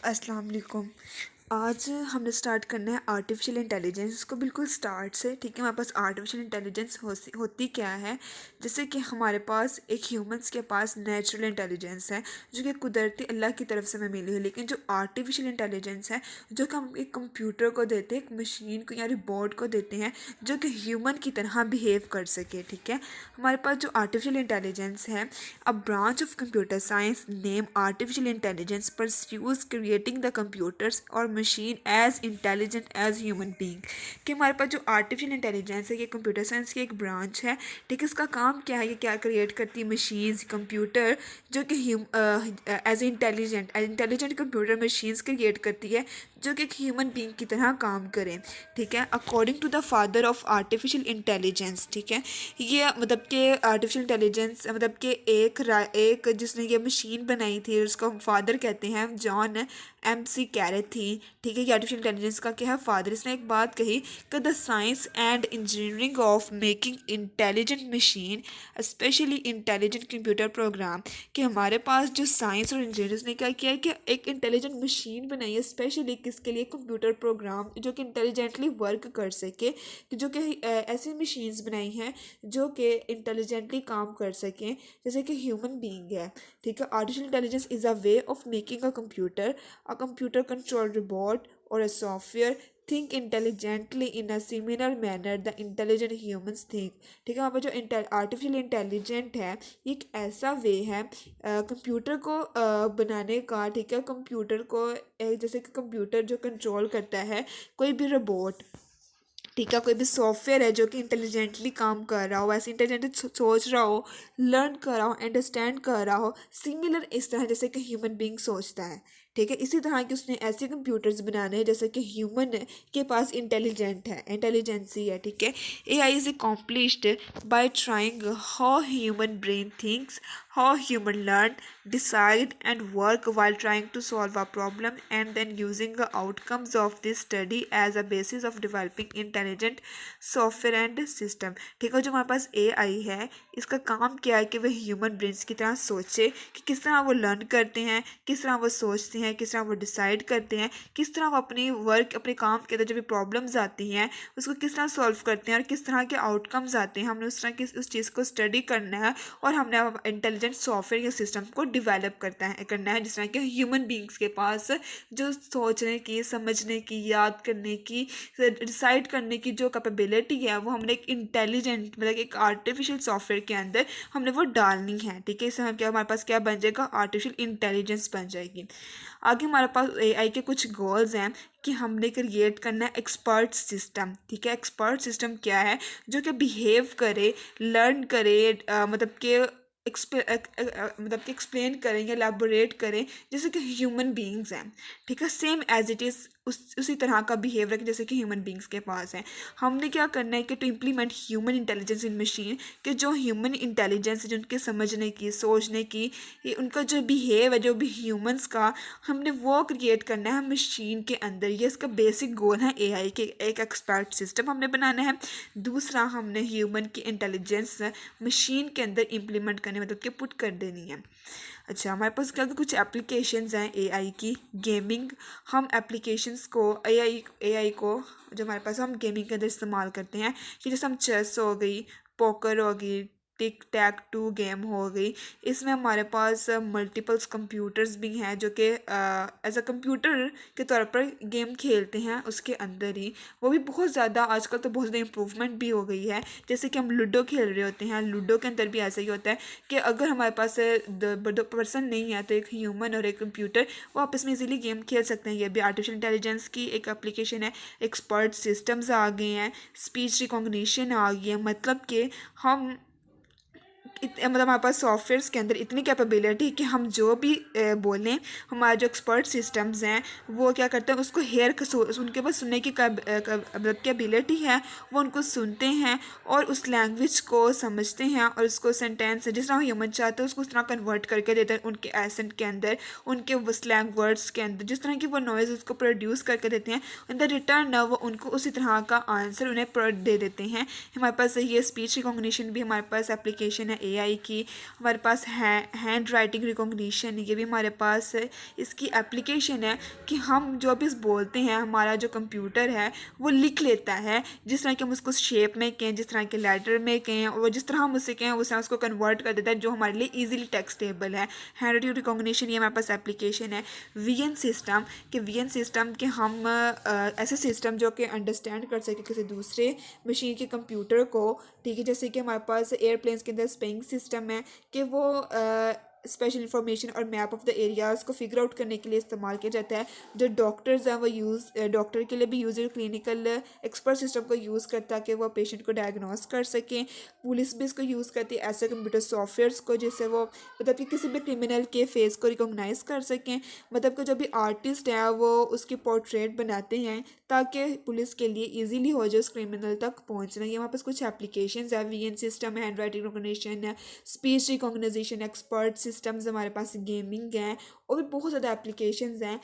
अस्सलाम वालेकुम। आज हमने स्टार्ट करना है आर्टिफिशियल इंटेलिजेंस। इसको बिल्कुल स्टार्ट से, ठीक है। हमारे पास आर्टिफिशियल इंटेलिजेंस होती क्या है। जैसे कि हमारे पास एक ह्यूमंस के पास नेचुरल इंटेलिजेंस है जो कि कुदरती अल्लाह की तरफ से हमें मिली है, लेकिन जो आर्टिफिशियल इंटेलिजेंस है जो कि हम एक कंप्यूटर को देते हैं, एक मशीन को या रिबॉट को देते हैं जो कि ह्यूमन की तरह बिहेव कर सके, ठीक है। हमारे पास जो आर्टिफिशियल इंटेलिजेंस है, a branch of computer science name artificial intelligence pursues creating the computers और machine as intelligent as human being. कि हमारे पास जो आर्टिफिशियल इंटेलिजेंस है ये कंप्यूटर साइंस की एक ब्रांच है, ठीक है। इसका काम क्या है, ये क्या क्रिएट करती है, मशीन्स कंप्यूटर जो कि as intelligent computer machines create करती है जो कि एक ह्यूमन बीइंग की तरह काम करें, ठीक है। According to the father of artificial intelligence, ठीक है। ये मतलब कि आर्टिफिशियल इंटेलिजेंस मतलब कि एक जिसने ये मशीन बनाई थी उसको हम फादर कहते हैं, जॉन MC कैरेथी, ठीक है। ये आर्टिफिशियल इंटेलिजेंस का क्या है, फादर। इसने एक बात कही कि the science and engineering of making intelligent machine specially intelligent computer program. कि हमारे पास जो साइंस और इंजीनियर्स ने क्या किया है कि एक इंटेलिजेंट मशीन बनाई है स्पेशली किसके लिए, कंप्यूटर प्रोग्राम जो कि इंटेलिजेंटली वर्क कर सके, जो कि ऐसी मशीन्स बनाई हैं जो कि इंटेलिजेंटली काम कर सकें जैसे कि ह्यूमन बीइंग है, ठीक है। Artificial intelligence is a way of making a computer, a computer controlled robot or a software think intelligently in a similar manner the intelligent humans think, ठीक है। वहाँ पर जो आर्टिफिशियल इंटेलिजेंट है ये एक ऐसा वे है कंप्यूटर को बनाने का, ठीक है। कंप्यूटर को जैसे कि कंप्यूटर जो कंट्रोल करता है कोई भी रोबोट, ठीक है, कोई भी सॉफ्टवेयर है जो कि इंटेलिजेंटली काम कर रहा हो, ऐसे इंटेलिजेंटली सोच रहा हो, लर्न कर रहा हो, अंडरस्टैंड कर रहा हो, सिमिलर इस तरह जैसे कि ह्यूमन बीइंग सोचता है, ठीक है। इसी तरह के उसने ऐसे कंप्यूटर्स बनाने हैं जैसे कि ह्यूमन के पास इंटेलिजेंसी है, ठीक है। AI is accomplished bye trying how human brain thinks, how human learn, decide and work while trying to solve a problem and then using the outcomes of this study as a basis of developing intelligent software and system, ठीक है। जो हमारे पास AI है इसका काम क्या है कि वह ह्यूमन ब्रेन्स की तरह सोचे कि किस तरह वो लर्न करते हैं, किस तरह वो सोचते हैं, किस तरह वो डिसाइड करते हैं, किस तरह वो अपनी वर्क अपने काम के अंदर जो भी प्रॉब्लम्स आती हैं उसको किस तरह सॉल्व करते हैं और किस तरह के आउटकम्स आते हैं। हमने उस तरह की उस चीज़ को स्टडी करना है और हमने इंटेलिजेंट सॉफ्टवेयर या सिस्टम को डिवेलप करना है जिस तरह के ह्यूमन बींग्स के पास जो सोचने की, समझने की, याद करने की, डिसाइड करने की जो कैपेबिलिटी है वो हमने एक इंटेलिजेंट मतलब एक आर्टिफिशियल सॉफ्टवेयर के अंदर हमने वो डालनी है, ठीक है। इससे हम क्या हमारे पास क्या बन जाएगा, आर्टिफिशियल इंटेलिजेंस बन जाएगी। आगे हमारे पास AI के कुछ गोल्स हैं कि हमने क्रिएट करना है एक्सपर्ट सिस्टम, ठीक है। एक्सपर्ट सिस्टम क्या है, जो कि बिहेव करे, लर्न करे, मतलब कि मतलब कि एक्सप्लेन करें या एलैबोरेट करें जैसे कि ह्यूमन बीइंग्स हैं, ठीक है। सेम एज इट इज़ उसी तरह का बिहेव रखें जैसे कि ह्यूमन बीइंग्स के पास है। हमने क्या करना है कि to implement human intelligence in machine, कि जो ह्यूमन इंटेलिजेंस है जो उनके समझने की, सोचने की, ये उनका जो बिहेव है जो भी ह्यूमंस का, हमने वो क्रिएट करना है मशीन के अंदर। ये इसका बेसिक गोल है AI के, एक एक्सपर्ट सिस्टम हमने बनाना है। दूसरा हमने ह्यूमन की इंटेलिजेंस मशीन के अंदर इम्प्लीमेंट करने मतलब कि पुट कर देनी है। अच्छा, हमारे पास क्या कुछ एप्लीकेशंस हैं AI की। गेमिंग, हम एप्लीकेशंस को AI को जो हमारे पास हम गेमिंग के अंदर इस्तेमाल करते हैं कि जैसे हम चेस हो गई, पोकर हो गई, टिक टैक टू गेम हो गई, इसमें हमारे पास मल्टीपल्स कंप्यूटर्स भी हैं जो कि एज अ कंप्यूटर के तौर पर गेम खेलते हैं उसके अंदर ही। वो भी बहुत ज़्यादा आजकल तो बहुत ज़्यादा इम्प्रूवमेंट भी हो गई है। जैसे कि हम लूडो खेल रहे होते हैं, लूडो के अंदर भी ऐसा ही होता है कि अगर हमारे पास दो पर्सन नहीं है तो एक ह्यूमन और एक कंप्यूटर वो आपस में इजीली गेम खेल सकते हैं। ये भी आर्टिफिशियल इंटेलिजेंस की एक एप्लीकेशन है। एक्सपर्ट सिस्टम्स आ गए हैं, स्पीच रिकॉग्निशन आ गई है, मतलब कि हम मतलब हमारे पास सॉफ्टवेयर्स के अंदर इतनी कैपेबिलिटी कि हम जो भी बोलें, हमारे जो एक्सपर्ट सिस्टम्स हैं वो क्या करते हैं उसको उनके पास सुनने की मतलब की एबिलिटी है, वो उनको सुनते हैं और उस लैंग्वेज को समझते हैं और उसको सेंटेंस जिस तरह ह्यूमन चाहते हैं उसको उस तरह कन्वर्ट करके देते हैं उनके एसेंट के अंदर, उनके वो स्लैंग वर्ड्स के अंदर, जिस तरह की वो नॉइज़ उसको प्रोड्यूस करके देते हैं इन द रिटर्न वो उनको उसी तरह का आंसर उन्हें दे देते हैं। हमारे पास ये स्पीच रिकॉग्निशन भी हमारे पास एप्लीकेशन है एआई की, हमारे पास हैंड राइटिंग रिकॉग्निशन, ये भी हमारे पास है। इसकी एप्लीकेशन है कि हम जो भी बोलते हैं हमारा जो कंप्यूटर है वो लिख लेता है, जिस तरह के हम उसको शेप में कहें, जिस तरह के लेटर में कहें, और जिस तरह हम उसे कहें उस तरह उसको कन्वर्ट कर देता है, जो हमारे लिए ईजिली टेक्स्टेबल है। हैंड राइटिंग रिकॉग्निशन ये हमारे पास एप्लीकेशन है। वीएन सिस्टम के हम ऐसे सिस्टम जो कि अंडरस्टैंड कर सके किसी दूसरे मशीन के कंप्यूटर को, ठीक है। जैसे कि हमारे पास एयरप्लेन्स के अंदर स्पेइंग सिस्टम है कि वो स्पेशल इंफॉर्मेशन और मैप ऑफ द एरियाज़ को फिगर आउट करने के लिए इस्तेमाल किया जाता है। जो डॉक्टर्स हैं वो डॉक्टर के लिए भी यूज़ क्लिनिकल एक्सपर्ट सिस्टम को यूज़ करता है कि वो पेशेंट को डायग्नोस कर सकें। पुलिस भी इसको यूज़ करती है ऐसे कंप्यूटर सॉफ्टवेयर्स को, जिससे वो मतलब कि किसी भी क्रिमिनल के फेस को रिकॉग्नाइज कर सकें। मतलब कि जो भी आर्टिस्ट है वो उसकी पोर्ट्रेट बनाते हैं ताकि पुलिस के लिए इजीली हो जाए उस क्रिमिनल तक पहुंचना। ये वहाँ पर कुछ एप्लीकेशंस है, वीएन सिस्टम है, हैंड राइटिंग रिकॉग्निशन है, स्पीच रिकॉग्निशन, एक्सपर्ट सिस्टम्स हमारे पास, गेमिंग हैं, और भी बहुत ज़्यादा एप्लीकेशंस हैं।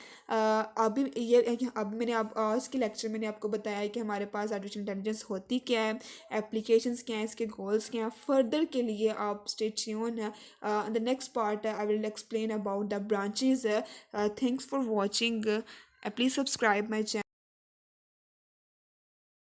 अब मैंने आप आज के लेक्चर मैंने आपको बताया है कि हमारे पास आर्टिफिशियल इंटेलिजेंस होती क्या है, एप्लीकेशंस क्या हैं, इसके गोल्स क्या हैं। फर्दर के लिए आप स्टे ट्यून है। The next part I will explain about the branches. Thanks for watching. Please subscribe my channel.